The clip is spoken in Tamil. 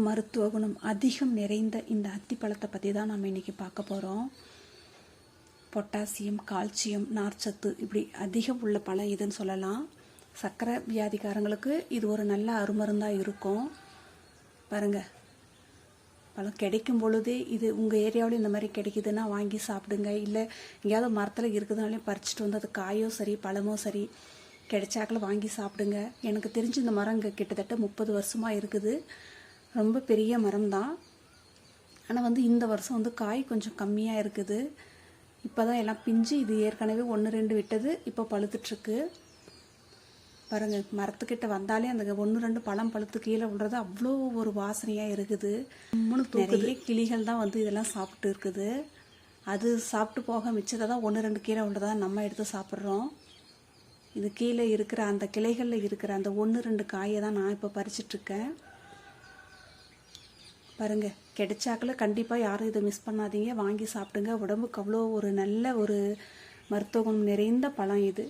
மருத்துவ குணம் அதிகம் நிறைந்த இந்த அத்திப்பழத்தை பற்றி தான் நம்ம இன்றைக்கி பார்க்க போகிறோம். பொட்டாசியம், கால்சியம், நார்ச்சத்து இப்படி அதிகம் உள்ள பழம் இதுன்னு சொல்லலாம். சர்க்கரை வியாதிக்காரங்களுக்கு இது ஒரு நல்ல அருமருந்தாக இருக்கும். பாருங்கள், பழம் கிடைக்கும் பொழுதே இது உங்கள் ஏரியாவில் இந்த மாதிரி கிடைக்குதுன்னா வாங்கி சாப்பிடுங்க. இல்லை எங்கேயாவது மரத்தில் இருக்குதுனாலையும் பறிச்சுட்டு வந்து அது காயோ சரி பழமோ சரி கிடைச்சாக்கில் வாங்கி சாப்பிடுங்க. எனக்கு தெரிஞ்சு இந்த மரம் இங்கே கிட்டத்தட்ட 30 வருஷமாக இருக்குது. ரொம்ப பெரிய மரம் தான். ஆனால் இந்த வருஷம் காய் கொஞ்சம் கம்மியாக இருக்குது. இப்போ தான் எல்லாம் பிஞ்சு, இது ஏற்கனவே 1-2 விட்டது, இப்போ பழுத்துட்ருக்கு. பாருங்கள், மரத்துக்கிட்ட வந்தாலே அந்த 1-2 பழம் பழுத்து கீழே விடுறது அவ்வளோ ஒரு வாசனையாக இருக்குது. நிறைய கிளிகள் தான் இதெல்லாம் சாப்பிட்டு இருக்குது. அது சாப்பிட்டு போக மிச்சத்தை தான் 1-2 கீழே விடுறதா நம்ம எடுத்து சாப்பிட்றோம். இது கீழே இருக்கிற அந்த கிளைகளில் இருக்கிற அந்த 1-2 காயை தான் நான் இப்போ பறிச்சிட்ருக்கேன். பாருங்கள், கிடைச்சாக்கில் கண்டிப்பாக யாரும் இதை மிஸ் பண்ணாதீங்க, வாங்கி சாப்பிடுங்க. உடம்புக்கு அவ்வளோ ஒரு நல்ல ஒரு மருத்துவ குணம் நிறைந்த பழம் இது.